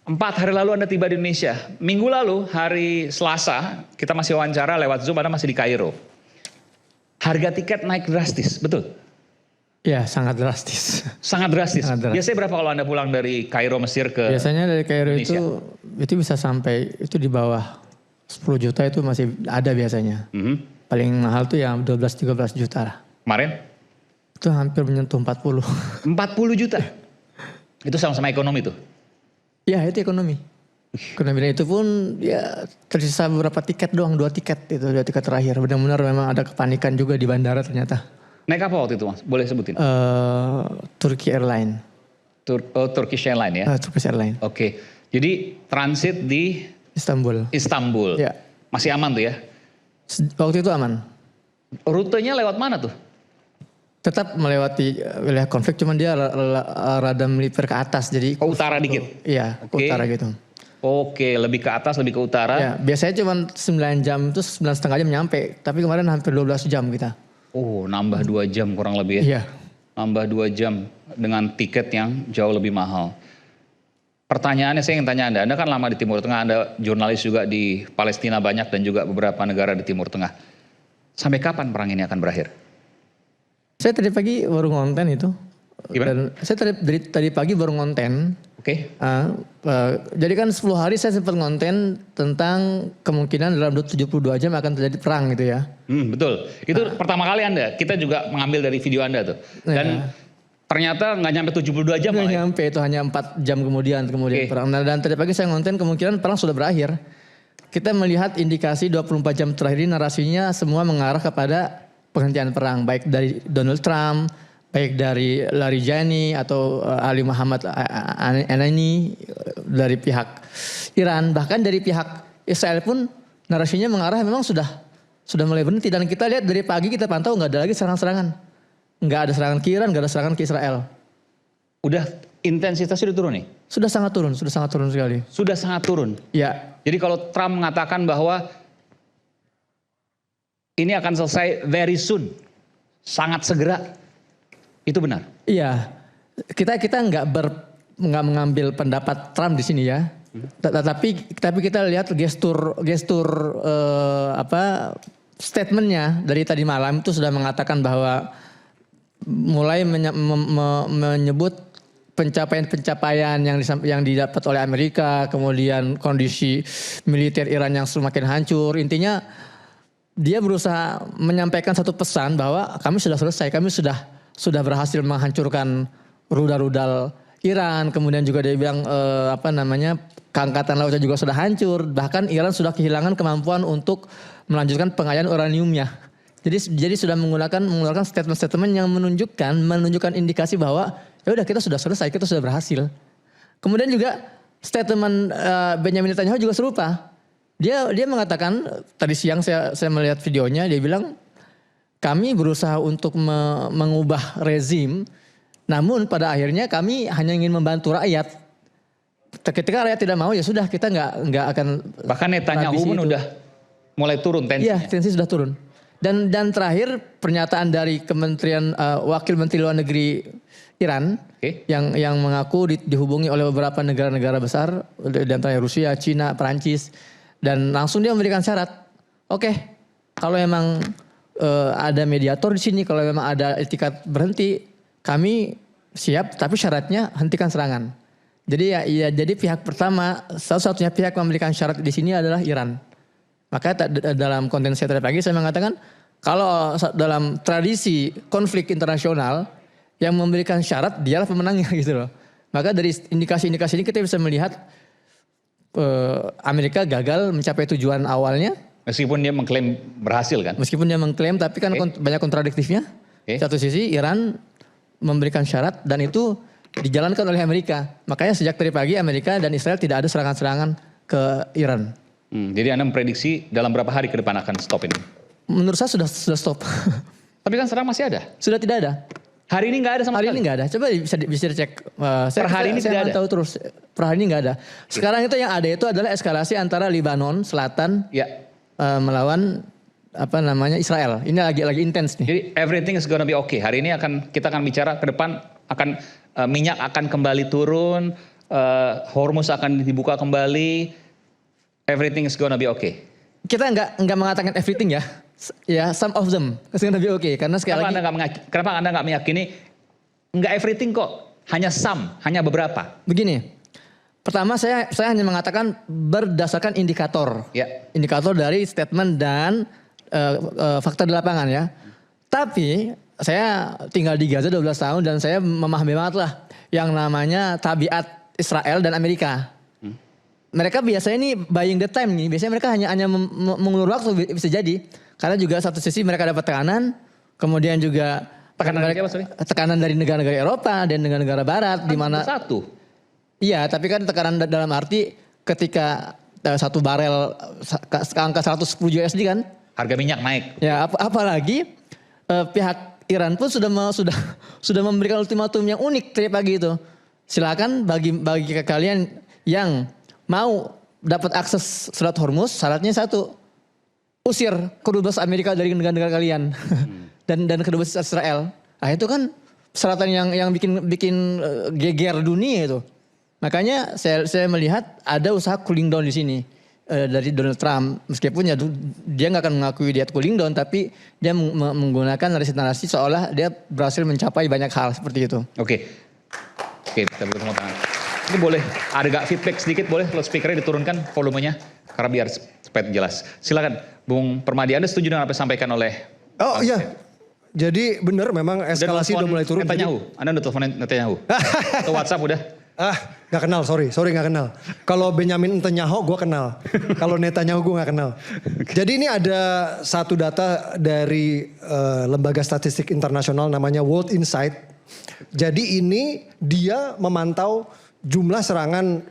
4 hari lalu Anda tiba di Indonesia. Minggu lalu, hari Selasa, kita masih wawancara lewat Zoom, Anda masih di Kairo. Harga tiket naik drastis, betul? Ya, sangat drastis. Sangat drastis. Sangat drastis. Biasanya berapa kalau Anda pulang dari Kairo, Mesir ke Biasanya dari Kairo Indonesia? itu bisa sampai, itu di bawah 10 juta itu masih ada biasanya. Paling mahal tuh yang 12-13 juta lah. Kemarin? Itu hampir menyentuh 40. 40 juta? Itu sama-sama ekonomi tuh? Ya itu ekonomi. Ekonomi dan itu pun ya tersisa beberapa tiket doang, 2 tiket itu 2 tiket terakhir. Benar-benar memang ada kepanikan juga di bandara ternyata. Naik apa waktu itu Mas? Boleh sebutin? Turkish Airlines. Turkish Airlines ya? Turkish Airlines. Oke. Jadi transit di Istanbul. Ya. Masih aman tuh ya? Waktu itu aman. Rutenya lewat mana tuh? Tetap melewati wilayah konflik, cuman dia rada melipir ke atas, jadi ke utara dikit. Iya, ke utara gitu. Oke, lebih ke atas, lebih ke utara. Ya, biasanya cuman 9 jam itu 9,5 jam nyampe, tapi kemarin hampir 12 jam kita. Oh, nambah 2 jam kurang lebih ya. Iya. Nambah 2 jam dengan tiket yang jauh lebih mahal. Pertanyaannya saya ingin tanya Anda kan lama di Timur Tengah, Anda jurnalis juga di Palestina banyak dan juga beberapa negara di Timur Tengah. Sampai kapan perang ini akan berakhir? Saya tadi pagi baru ngonten itu. Gimana? Dan saya tadi pagi baru ngonten. Oke. Jadi kan 10 hari saya sempat ngonten tentang kemungkinan dalam 72 jam akan terjadi perang gitu ya. Betul. Itu pertama kali Anda, kita juga mengambil dari video Anda tuh. Dan ternyata nggak nyampe 72 jam. Nggak nyampe, itu hanya 4 jam kemudian perang. Nah, dan tadi pagi saya ngonten kemungkinan perang sudah berakhir. Kita melihat indikasi 24 jam terakhir ini narasinya semua mengarah kepada penghentian perang, baik dari Donald Trump, baik dari Larijani atau Ali Muhammad Anani dari pihak Iran, bahkan dari pihak Israel pun narasinya mengarah memang sudah mulai berhenti. Dan kita lihat dari pagi kita pantau nggak ada lagi serangan-serangan, nggak ada serangan ke Iran, nggak ada serangan ke Israel. Udah intensitasnya udah turun nih? Sudah sangat turun sekali. Sudah sangat turun? Ya. Jadi kalau Trump mengatakan bahwa ini akan selesai very soon, sangat segera, itu benar? Iya, kita nggak mengambil pendapat Trump di sini ya, tapi kita lihat gestur statementnya dari tadi malam itu sudah mengatakan bahwa mulai menyebut pencapaian yang didapat oleh Amerika, kemudian kondisi militer Iran yang semakin hancur, intinya dia berusaha menyampaikan satu pesan bahwa kami sudah selesai, kami sudah berhasil menghancurkan rudal-rudal Iran. Kemudian juga dia bilang keangkatan lautnya juga sudah hancur. Bahkan Iran sudah kehilangan kemampuan untuk melanjutkan pengayaan uraniumnya. Jadi sudah mengeluarkan statement-statement yang menunjukkan indikasi bahwa ya udah kita sudah selesai, kita sudah berhasil. Kemudian juga statement Benjamin Netanyahu juga serupa. Dia mengatakan, tadi siang saya melihat videonya, dia bilang kami berusaha untuk mengubah rezim, namun pada akhirnya kami hanya ingin membantu rakyat. Ketika rakyat tidak mau ya sudah, kita nggak akan. Bahkan Netanyahu pun udah mulai turun tensinya. Iya, tensi sudah turun. Dan terakhir pernyataan dari Kementerian Wakil Menteri Luar Negeri Iran yang mengaku dihubungi oleh beberapa negara-negara besar, di antaranya Rusia, Cina, Perancis. Dan langsung dia memberikan syarat, oke, kalau memang ada mediator di sini, kalau memang ada etikat berhenti, kami siap, tapi syaratnya hentikan serangan. Jadi jadi pihak pertama, satu-satunya pihak yang memberikan syarat di sini adalah Iran. Maka dalam konten saya tadi pagi saya mengatakan, kalau dalam tradisi konflik internasional yang memberikan syarat dialah pemenangnya gitu loh. Maka dari indikasi-indikasi ini kita bisa melihat Amerika gagal mencapai tujuan awalnya. Meskipun dia mengklaim berhasil kan? Meskipun dia mengklaim, tapi kan banyak kontradiktifnya. Satu sisi Iran memberikan syarat dan itu dijalankan oleh Amerika. Makanya sejak tadi pagi Amerika dan Israel tidak ada serangan-serangan ke Iran. Jadi Anda memprediksi dalam berapa hari ke depan akan stop ini? Menurut saya sudah stop. Tapi kan serang masih ada? Sudah tidak ada. Hari ini nggak ada sama sekali? Hari ini nggak ada. Coba bisa dicek. Per hari ini tidak ada? Tahu terus. Per hari ini nggak ada. Sekarang itu yang ada itu adalah eskalasi antara Lebanon Selatan melawan Israel. Ini lagi intens nih. Jadi everything is gonna be okay. Hari ini kita akan bicara ke depan minyak akan kembali turun, Hormuz akan dibuka kembali, everything is gonna be okay. Kita nggak mengatakan everything ya. Ya, some of them is gonna be okay. Karena sekali lagi. Kenapa Anda nggak meyakini nggak everything kok? Hanya some, hanya beberapa. Begini, pertama saya hanya mengatakan berdasarkan indikator. Ya. Indikator dari statement dan fakta di lapangan ya. Tapi saya tinggal di Gaza 12 tahun dan saya memahami banget lah yang namanya tabiat Israel dan Amerika. Mereka biasanya ini buying the time nih. Biasanya mereka hanya mengulur waktu, bisa jadi. Karena juga satu sisi mereka dapat tekanan, kemudian juga tekanan dari negara-negara Eropa dan negara-negara Barat, di mana satu. Iya, tapi kan tekanan dalam arti ketika satu barel angka 110 USD kan, harga minyak naik. ya apalagi pihak Iran pun sudah memberikan ultimatum yang unik tadi pagi itu. Silakan bagi kalian yang mau dapat akses Selat Hormuz, syaratnya satu, usir kedubes Amerika dari negara-negara kalian dan kedubes Israel. Nah itu kan persyaratan yang bikin geger dunia itu. Makanya saya melihat ada usaha cooling down di sini dari Donald Trump, meskipun ya dia nggak akan mengakui dia cooling down, tapi dia menggunakan narasi-narasi seolah dia berhasil mencapai banyak hal seperti itu. Oke, kita bertemu tangan. Ini boleh ada gak feedback sedikit, boleh loudspeakernya diturunkan volumenya karena biar supaya jelas. Silakan, Bung Permadi, Anda setuju dengan apa yang disampaikan oleh? Oh iya, jadi benar memang eskalasi udah mulai turun. Netanyahu, Anda udah telepon Netanyahu? Atau WhatsApp udah? Gak kenal, sorry gak kenal. Kalau Benjamin Netanyahu gue kenal. Kalau Netanyahu gue gak kenal. Jadi ini ada satu data dari lembaga statistik internasional namanya World Insight. Jadi ini dia memantau jumlah serangan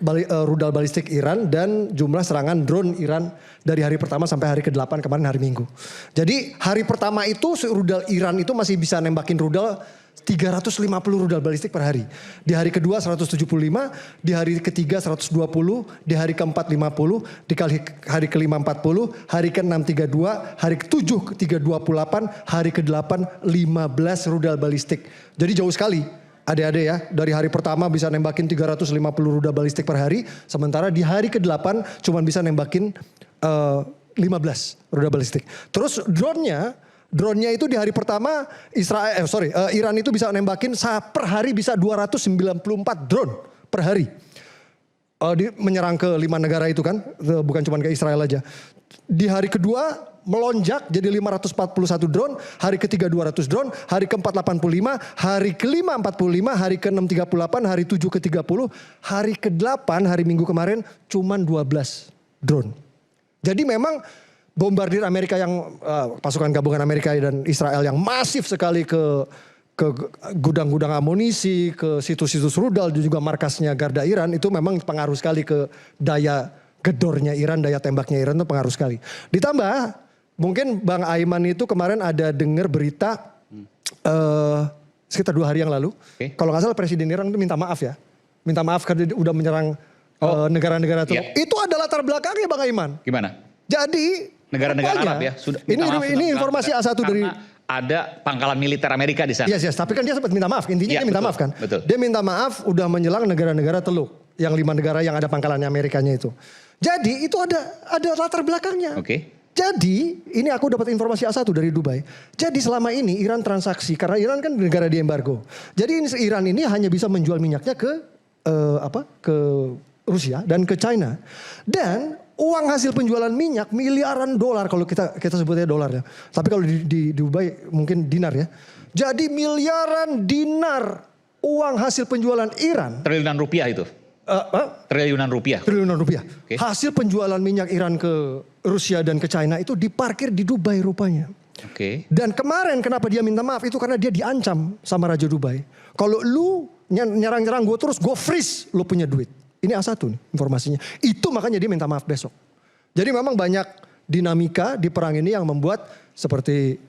rudal balistik Iran dan jumlah serangan drone Iran dari hari pertama sampai hari ke-8 kemarin hari Minggu. Jadi hari pertama itu rudal Iran itu masih bisa nembakin rudal 350 rudal balistik per hari. Di hari kedua 175, di hari ketiga 120, di hari keempat 50, di hari kelima 40, hari keenam 32, hari ketujuh 328, hari ke-8 15 rudal balistik. Jadi jauh sekali. Adik-adik ya, dari hari pertama bisa nembakin 350 rudal balistik per hari, sementara di hari ke-8 cuma bisa nembakin 15 rudal balistik. Terus drone-nya itu di hari pertama Iran itu bisa nembakin per hari bisa 294 drone per hari. Menyerang ke 5 negara itu kan, bukan cuma ke Israel aja. Di hari kedua melonjak jadi 541 drone, hari ketiga 200 drone, hari keempat 85, hari kelima 45, hari keenam 38, hari 7 ke 30, hari ke-8 hari Minggu kemarin cuman 12 drone. Jadi memang bombardir Amerika yang pasukan gabungan Amerika dan Israel yang masif sekali ke gudang-gudang amunisi, ke situs-situs rudal dan juga markasnya Garda Iran itu memang pengaruh sekali ke daya gedornya Iran, daya tembaknya Iran itu pengaruh sekali. Ditambah mungkin Bang Aiman itu kemarin ada dengar berita sekitar 2 hari yang lalu. Kalau nggak salah Presiden Iran itu minta maaf ya. Minta maaf karena dia udah menyerang negara-negara itu. Iya. Itu ada latar belakangnya Bang Aiman. Gimana? Jadi negara-negara Arab ya. Ini informasi A1 dari ada pangkalan militer Amerika di sana. Yes, tapi kan dia sempat minta maaf. Intinya dia minta maaf kan. Betul. Dia minta maaf udah menyelang negara-negara Teluk. Yang 5 negara yang ada pangkalannya Amerikanya itu. Jadi itu ada latar belakangnya. Oke. Jadi ini aku dapat informasi A1 dari Dubai. Jadi selama ini Iran transaksi karena Iran kan negara di embargo. Jadi Iran ini hanya bisa menjual minyaknya ke Rusia dan ke China. Dan uang hasil penjualan minyak miliaran dolar kalau kita sebutnya dolar ya. Tapi kalau di Dubai mungkin dinar ya. Jadi miliaran dinar uang hasil penjualan Iran. Triliunan rupiah itu. Triliunan rupiah. Triliunan rupiah. Okay. Hasil penjualan minyak Iran ke Rusia dan ke China itu diparkir di Dubai rupanya. Oke. Dan kemarin kenapa dia minta maaf itu karena dia diancam sama Raja Dubai. Kalau lu nyerang-nyerang gue terus gue freeze lu punya duit. Ini A1 nih informasinya. Itu makanya dia minta maaf besok. Jadi memang banyak dinamika di perang ini yang membuat seperti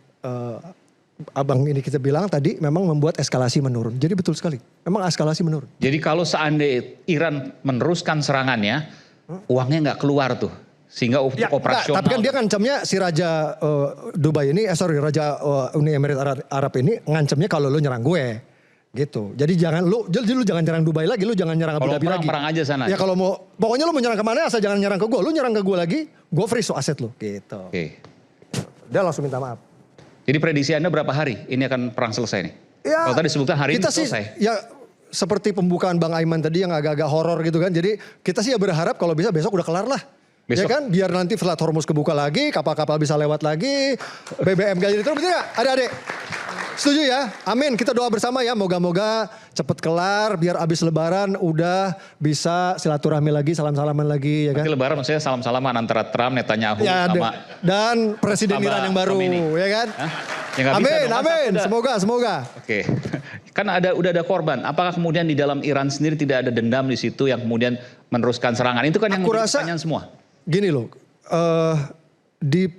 Abang ini kita bilang tadi memang membuat eskalasi menurun. Jadi betul sekali. Memang eskalasi menurun. Jadi kalau seandainya Iran meneruskan serangannya, uangnya nggak keluar tuh. Sehingga operasional. Tapi kan dia ngancamnya si Raja Dubai ini, Raja Uni Emirat Arab ini ngancamnya kalau lo nyerang gue. Gitu. Jadi lu jangan nyerang Dubai lagi, lu jangan nyerang Abu Kalau Dhabi perang, lagi. perang aja sana. Ya kalau mau, pokoknya lu mau nyerang kemana asal jangan nyerang ke gue. Lu nyerang ke gue lagi, gue freeze tuh aset lu. Gitu. Oke. Dia langsung minta maaf. Jadi prediksi Anda berapa hari ini akan perang selesai nih? Ya, Kalau tadi sebutkan hari ini kita sih, selesai. ya seperti pembukaan Bang Aiman tadi yang agak-agak horor gitu kan. Jadi kita sih ya berharap kalau bisa besok udah kelar lah. Ya Besok. kan, biar nanti Selat Hormuz kebuka lagi, kapal-kapal bisa lewat lagi, BBM gak jadi terus, betul gak adik-adik? Setuju ya? Amin, kita doa bersama ya, moga-moga cepet kelar, biar abis lebaran udah bisa silaturahmi lagi, salam-salaman lagi ya kan? Nanti lebaran maksudnya salam-salaman antara Trump, Netanyahu Ya, sama dan Presiden sama Iran yang baru, Khomeini. ya kan? Hah? Ya nggak bisa Amin, dong, kan amin, udah. semoga. Oke. Kan udah ada korban. Apakah kemudian di dalam Iran sendiri tidak ada dendam di situ yang kemudian meneruskan serangan? Itu kan yang Aku menjadi rasa- pertanyaan semua. Gini loh, di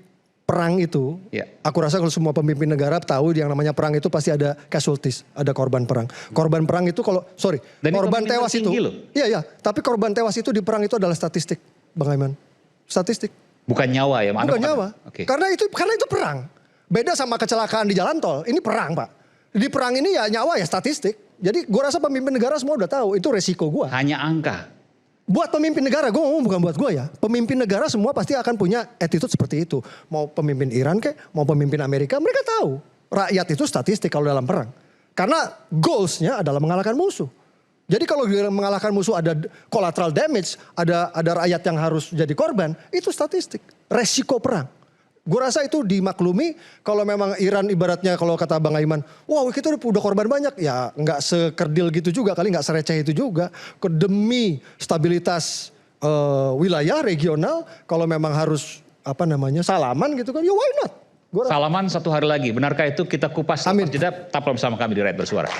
perang itu, Ya. aku rasa kalau semua pemimpin negara tahu yang namanya perang itu pasti ada casualties, ada korban perang. Korban perang itu Dan itu korban pemimpin tewas itu. tertinggi loh. Iya, tapi korban tewas itu di perang itu adalah statistik, Bang Aiman. Statistik, Bukan nyawa ya? Anda bukan kata- nyawa. Oke. Karena itu perang. Beda sama kecelakaan di jalan tol, ini perang Pak. Di perang ini ya nyawa ya statistik. Jadi gue rasa pemimpin negara semua udah tahu, itu resiko gue. Hanya angka. Buat pemimpin negara, gue ngomong bukan buat gue ya. Pemimpin negara semua pasti akan punya attitude seperti itu. Mau pemimpin Iran kek, mau pemimpin Amerika, mereka tahu. Rakyat itu statistik kalau dalam perang. Karena goalsnya adalah mengalahkan musuh. Jadi kalau mengalahkan musuh ada collateral damage, ada rakyat yang harus jadi korban, itu statistik. Resiko perang. Gue rasa itu dimaklumi kalau memang Iran ibaratnya kalau kata Bang Aiman, wah kita udah korban banyak. Ya nggak sekerdil gitu juga kali, nggak sereceh itu juga. Demi stabilitas wilayah regional, kalau memang harus salaman gitu kan, ya why not? Salaman satu hari lagi. Benarkah itu? Kita kupas. Amin. Jeda, tetaplah bersama kami di Rakyat Bersuara.